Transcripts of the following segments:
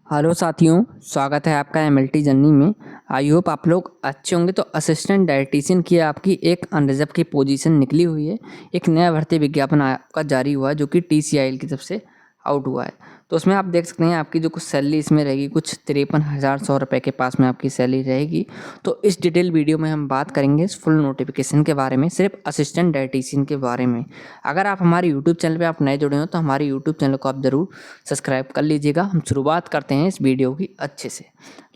Hello साथियों, स्वागत है आपका एमएलटी जर्नी में। आई होप आप लोग अच्छे होंगे। तो असिस्टेंट डायटीशियन की आपकी एक अनरिजर्व की पोजीशन निकली हुई है। एक नया भर्ती विज्ञापन आपका जारी हुआ है जो कि टीसीआईएल की तरफ से आउट हुआ है। तो उसमें आप देख सकते हैं आपकी जो कुछ सैलरी इसमें रहेगी, कुछ 53,100 रुपये के पास में आपकी सैलरी रहेगी। तो इस डिटेल वीडियो में हम बात करेंगे इस फुल नोटिफिकेशन के बारे में, सिर्फ असिस्टेंट डायटीशियन के बारे में। अगर आप हमारे यूट्यूब चैनल पे आप नए जुड़े हो तो हमारे यूट्यूब चैनल को आप ज़रूर सब्सक्राइब कर लीजिएगा। हम शुरुआत करते हैं इस वीडियो की अच्छे से,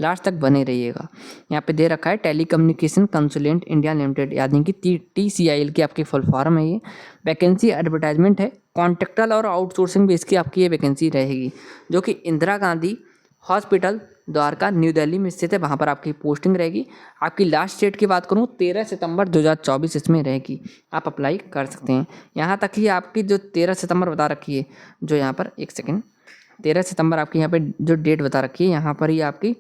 लास्ट तक बने रहिएगा। यहाँ पे दे रखा है telecommunication consultant India limited, यानी कि टीसीआईएल की आपकी फुल फॉर्म है ये। वैकेंसी एडवर्टाइजमेंट है, कॉन्ट्रेक्टल और आउटसोर्सिंग बेस की आपकी ये वैकेंसी रहेगी, जो कि इंदिरा गांधी हॉस्पिटल द्वारका न्यू दिल्ली में स्थित है। वहाँ पर आपकी पोस्टिंग रहेगी। आपकी लास्ट डेट की बात करूँ 13 सितंबर 2024 इसमें रहेगी, आप अप्लाई कर सकते हैं। यहाँ तक ही आपकी जो 13 सितंबर बता रखी है, जो यहाँ पर एक सेकेंड 13 सितंबर आपकी यहाँ पे जो डेट बता रखी है, यहाँ पर ही आपकी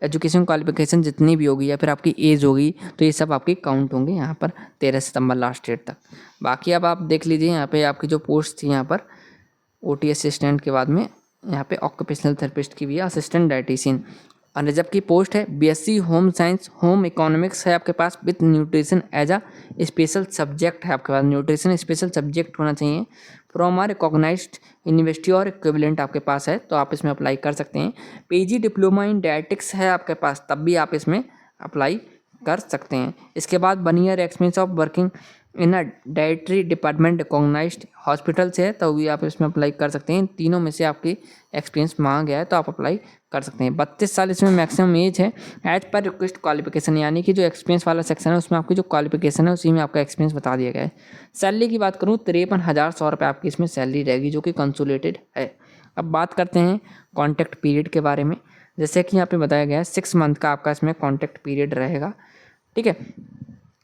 एजुकेशन क्वालिफिकेशन जितनी भी होगी या फिर आपकी एज होगी तो ये सब आपकी काउंट होंगे यहाँ पर 13 सितंबर लास्ट डेट तक। बाकी अब आप देख लीजिए यहाँ पे आपकी जो पोस्ट थी, यहाँ पर ओटी असिस्टेंट के बाद में यहाँ पे ऑक्यूपेशनल थेरेपिस्ट की भी है, असिस्टेंट डायटीशियन अनरिजर्व की पोस्ट है। BSc home science home economics है आपके पास with nutrition as a special subject है आपके पास। न्यूट्रिशन स्पेशल सब्जेक्ट होना चाहिए फ्रॉम आर रिकॉग्नाइज्ड यूनिवर्सिटी और इक्विवेलेंट आपके पास है, तो आप इसमें अप्लाई कर सकते हैं। पीजी डिप्लोमा इन डायटिक्स है आपके पास, तब भी आप इसमें अप्लाई कर सकते हैं। इसके बाद 1 year experience of working in a dietary department recognised hospital से है, तो भी आप इसमें अप्लाई कर सकते हैं। तीनों में से आपकी एक्सपीरियंस मांगा गया है तो आप अप्लाई कर सकते हैं। 32 साल इसमें मैक्सिमम एज है एज पर रिक्वेस्ट क्वालिफिकेशन, यानी कि जो एक्सपीरियंस वाला सेक्शन है उसमें आपकी जो क्वालिफिकेशन है उसी में आपका एक्सपीरियंस बता दिया गया है। सैलरी की बात करूँ 53,100 रुपये आपकी इसमें सैलरी रहेगी, जो कि कंसोलिडेटेड है। अब बात करते हैं कॉन्ट्रैक्ट पीरियड के बारे में। जैसे कि यहाँ पे बताया गया है 6 मंथ का आपका इसमें कॉन्ट्रैक्ट पीरियड रहेगा, ठीक है।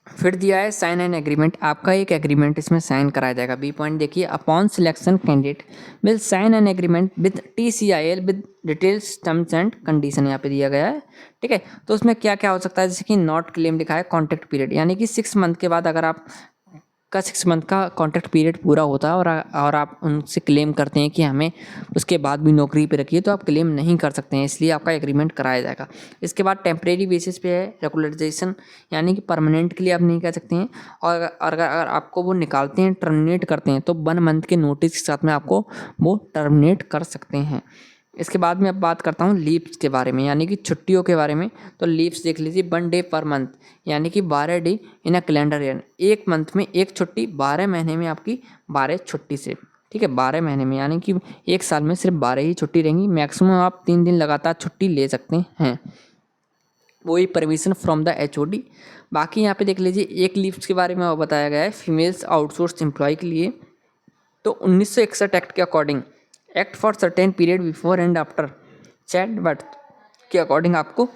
फिर दिया है साइन एन एग्रीमेंट, आपका एक एग्रीमेंट इसमें साइन कराया जाएगा। बी पॉइंट देखिए, upon selection candidate will sign an agreement with TCIL with details terms and condition यहाँ पे दिया गया है, ठीक है। तो उसमें क्या क्या हो सकता है, जैसे कि नॉट क्लेम लिखा है कॉन्ट्रैक्ट पीरियड, यानी कि 6 मंथ के बाद अगर आप का 6 मंथ का कॉन्ट्रैक्ट पीरियड पूरा होता है और आप उनसे क्लेम करते हैं कि हमें उसके बाद भी नौकरी पे रखिए, तो आप क्लेम नहीं कर सकते हैं, इसलिए आपका एग्रीमेंट कराया जाएगा। इसके बाद टेम्परेरी बेसिस पे है रेगुलराइजेशन, यानी कि परमानेंट के लिए आप नहीं कह सकते हैं। और अगर आपको वो निकालते हैं, टर्मिनेट करते हैं, तो 1 मंथ के नोटिस के साथ में आपको वो टर्मिनेट कर सकते हैं। इसके बाद में अब बात करता हूँ लीव्स के बारे में, यानी कि छुट्टियों के बारे में। तो लीव्स देख लीजिए, 1 डे पर मंथ, यानी कि 12 day in a calendar year. एक मंथ में एक छुट्टी, 12 महीने में आपकी 12 छुट्टी से, ठीक है। 12 महीने में यानी कि एक साल में सिर्फ 12 ही छुट्टी रहेंगी। मैक्सिमम आप 3 दिन लगातार छुट्टी ले सकते हैं, वही परमिशन फ्रॉम द एचओडी। बाकी यहाँ पे देख लीजिए एक लीव्स के बारे में और बताया गया है फीमेल्स आउटसोर्स एम्प्लॉय के लिए। तो 1961 एक्ट के according, act for certain period before and after child birth के अकॉर्डिंग आपको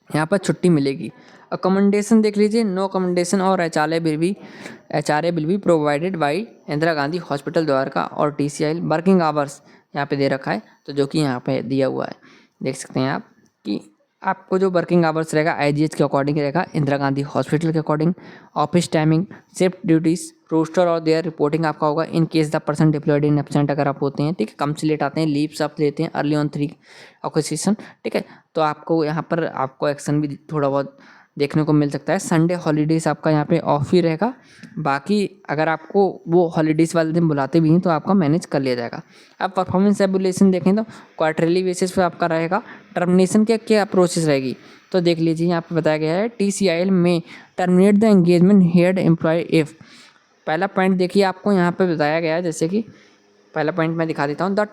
यहाँ पर छुट्टी मिलेगी। अकोमोडेशन देख लीजिए, नो अकोमोडेशन और HRA will be provided by Indira Gandhi hospital Dwarka और टीसीआईएल। वर्किंग आवर्स यहाँ पे दे रखा है, तो जो कि यहाँ पे दिया हुआ है, देख सकते हैं आप कि आपको जो वर्किंग आवर्स रहेगा आईजीएच के अकॉर्डिंग रहेगा, इंदिरा गांधी हॉस्पिटल के according. Office timing, shift duties, roster और देयर रिपोर्टिंग आपका होगा in case the person deployed in absent, अगर आप होते हैं, ठीक है, कम से लेट आते हैं, लीव्स आप लेते हैं अर्ली ऑन 3 ऑक्यूपेशन, ठीक है, तो आपको यहाँ पर आपको एक्शन भी थोड़ा बहुत देखने को मिल सकता है। संडे हॉलीडेज़ आपका यहाँ पे ऑफ ही रहेगा। बाकी अगर आपको वो हॉलीडेज़ वाले दिन बुलाते भी हैं तो आपका मैनेज कर लिया जाएगा। अब परफॉर्मेंस एवोल्यूशन देखें तो क्वार्टरली बेसिस पे आपका रहेगा। टर्मिनेशन के क्या प्रोसेस रहेगी, तो देख लीजिए यहाँ पे बताया गया है टीसीआईएल में terminate the engagement head employ if. पहला पॉइंट देखिए आपको यहाँ पे बताया गया है, जैसे कि पहला पॉइंट मैं दिखा देता हूँ, the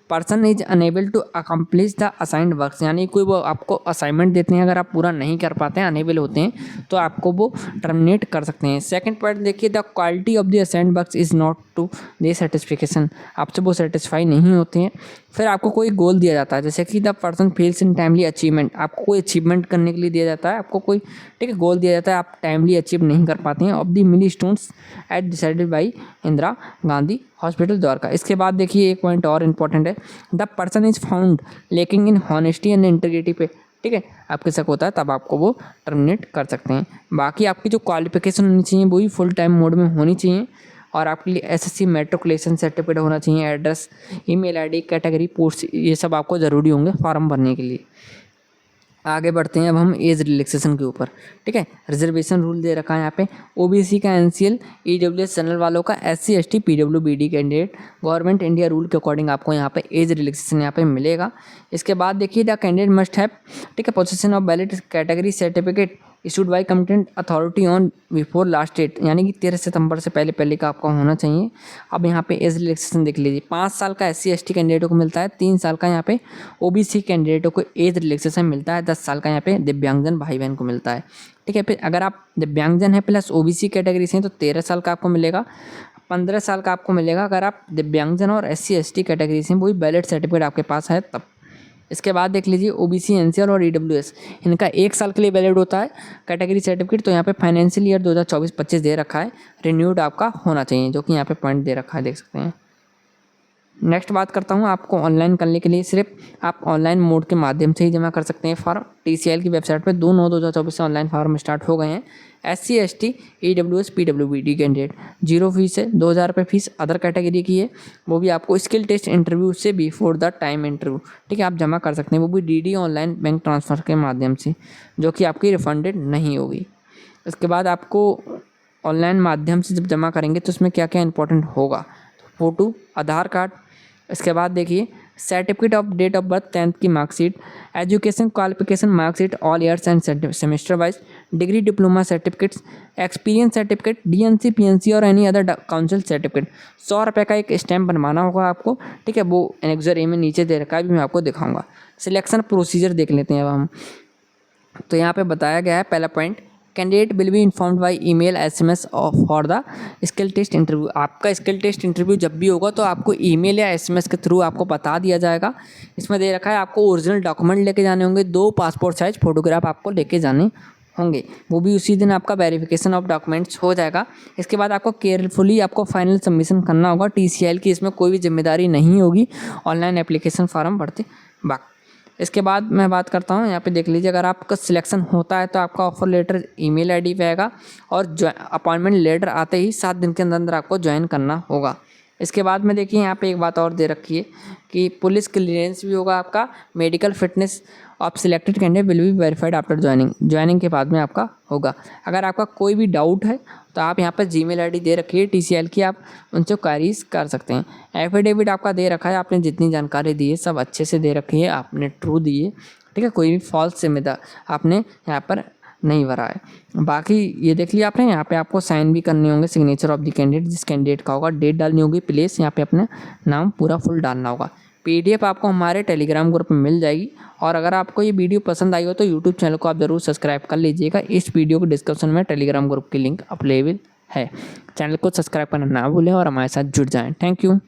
person is unable to accomplish the assigned works, यानी कोई वो आपको असाइनमेंट देते हैं, अगर आप पूरा नहीं कर पाते हैं, अनेबल होते हैं, तो आपको वो टर्मिनेट कर सकते हैं। सेकंड पॉइंट देखिए, the quality of the assigned works is not to the satisfaction, आपसे वो सेटिस्फाई नहीं होते हैं। फिर आपको कोई गोल दिया जाता है, जैसे कि the person fails in timely achievement, आपको कोई अचीवमेंट करने के लिए दिया जाता है, आपको कोई, ठीक है, गोल दिया जाता है, आप टाइमली अचीव नहीं कर पाते हैं। Of the milestones at decided by Indira Gandhi hospital Dwarka. इसके बाद देखिए एक पॉइंट और इम्पॉर्टेंट है, the person is found lacking in honesty and integrity पे, ठीक है, आपके शक होता है तब आपको वो टर्मिनेट कर सकते हैं। बाकी आपकी जो क्वालिफिकेशन होनी चाहिए वही फुल टाइम मोड में होनी चाहिए। और आपके लिए एसएससी मैट्रिकुलेशन सर्टिफिकेट होना चाहिए, address, email ID, category, post, ये सब आपको ज़रूरी होंगे फॉर्म भरने के लिए। आगे बढ़ते हैं अब हम एज रिलैक्सेशन के ऊपर। ठीक है, रिजर्वेशन रूल दे रखा है यहाँ पे, ओबीसी का एनसीएल, ईडब्ल्यूएस जनरल वालों का, SC ST PWBD candidate, government India rule के अकॉर्डिंग आपको यहाँ पे एज रिलैक्सेशन यहाँ पे मिलेगा। इसके बाद देखिए द कैंडिडेट मस्ट हैव, ठीक है, position of valid category certificate issued by competent authority on before last date, यानी कि 13 सितंबर से पहले का आपका होना चाहिए। अब यहाँ पे एज रिलैक्सेशन देख लीजिए, 5 साल का एससी एसटी कैंडिडेटों को मिलता है, 3 साल का यहाँ पे ओबीसी कैंडिडेटों को एज रिलैक्सेशन मिलता है, 10 साल का यहाँ पे दिव्यांगजन भाई बहन को मिलता है। ठीक है, फिर अगर आप दिव्यांगजन हैं प्लस ओबीसी कैटेगरी से हैं तो 13 साल का आपको मिलेगा, 15 साल का आपको मिलेगा अगर आप दिव्यांगजन और एससी एसटी कैटेगरी से हैं, वही वैलिड सर्टिफिकेट आपके पास है तब। इसके बाद देख लीजिए ओबीसी एनसीएल और ईडब्ल्यूएस, इनका 1 साल के लिए वैलिड होता है कैटेगरी सर्टिफिकेट। तो यहाँ पे फाइनेंशियल ईयर 2024-25 दे रखा है, रिन्यूड आपका होना चाहिए, जो कि यहाँ पे पॉइंट दे रखा है, देख सकते हैं। नेक्स्ट बात करता हूँ, आपको ऑनलाइन करने के लिए सिर्फ आप ऑनलाइन मोड के माध्यम से ही जमा कर सकते हैं फॉर्म। टीसीएल की वेबसाइट पे 2/9/2024 से ऑनलाइन फॉर्म स्टार्ट हो गए हैं। SC ST EWS PWBD candidate 0 fees है, 2000 रुपये फीस अदर कैटेगरी की है, वो भी आपको स्किल टेस्ट इंटरव्यू से बिफोर द टाइम इंटरव्यू, ठीक है, आप जमा कर सकते हैं, वो भी डीडी ऑनलाइन बैंक ट्रांसफ़र के माध्यम से, जो कि आपकी रिफंडेड नहीं होगी। इसके बाद आपको ऑनलाइन माध्यम से जब जमा करेंगे तो उसमें क्या क्या इंपॉर्टेंट होगा, फ़ोटो, आधार कार्ड, इसके बाद देखिए certificate of date of birth, 10th की marksheet, education qualification marksheet all years and semester wise, degree diploma certificates, experience certificate, DNC PNC और एनी अदर काउंसिल सर्टिफिकेट। 100 रुपये का एक स्टैम्प बनवाना होगा आपको, ठीक है, वो एनेक्सर ए में नीचे दे रखा है, भी मैं आपको दिखाऊंगा। सिलेक्शन प्रोसीजर देख लेते हैं अब हम। तो यहाँ पे बताया गया है पहला point, candidate will be informed by email SMS for the skill test interview. आपका स्किल टेस्ट इंटरव्यू जब भी होगा तो आपको ईमेल या एसएमएस के थ्रू आपको बता दिया जाएगा। इसमें दे रखा है आपको ओरिजिनल डॉक्यूमेंट लेके जाने होंगे, 2 पासपोर्ट साइज फोटोग्राफ आपको लेके जाने होंगे, वो भी उसी दिन आपका वेरिफिकेशन ऑफ डॉक्यूमेंट्स हो जाएगा। इसके बाद आपको केयरफुली आपको फाइनल सबमिशन करना होगा। टीसीएल की इसमें कोई भी जिम्मेदारी नहीं होगी ऑनलाइन एप्लीकेशन फॉर्म भरते वक्त। इसके बाद मैं बात करता हूँ, यहाँ पे देख लीजिए, अगर आपका सिलेक्शन होता है तो आपका ऑफर लेटर ईमेल आईडी पे आएगा और अपॉइंटमेंट लेटर आते ही 7 दिन के अंदर आपको ज्वाइन करना होगा। इसके बाद में देखिए यहाँ पे एक बात और दे रखी है कि पुलिस क्लियरेंस भी होगा आपका, medical fitness of selected candidate will be verified after joining के बाद में आपका होगा। अगर आपका कोई भी डाउट है तो आप यहाँ पर जीमेल आईडी दे रखी है टीसीएल की, आप उनसे क्वारीज कर सकते हैं। एफिडेविट आपका दे रखा है, आपने जितनी जानकारी दी है सब अच्छे से दे रखी है, आपने ट्रू दी है, ठीक है, कोई भी फॉल्स जिम्मेदार आपने यहाँ पर नहीं भरा है। बाकी ये देख लिया आपने, यहाँ पे आपको साइन भी करने होंगे, सिग्नेचर ऑफ द कैंडिडेट, जिस कैंडिडेट का होगा, डेट डालनी होगी, प्लेस, यहाँ पे अपना नाम पूरा फुल डालना होगा। पीडीएफ आपको हमारे टेलीग्राम ग्रुप में मिल जाएगी। और अगर आपको ये वीडियो पसंद आई हो तो यूट्यूब चैनल को आप ज़रूर सब्सक्राइब कर लीजिएगा। इस वीडियो के डिस्क्रिप्शन में टेलीग्राम ग्रुप की लिंक अवेलेबल है, चैनल को सब्सक्राइब करना ना भूलें और हमारे साथ जुड़ जाएँ। Thank you.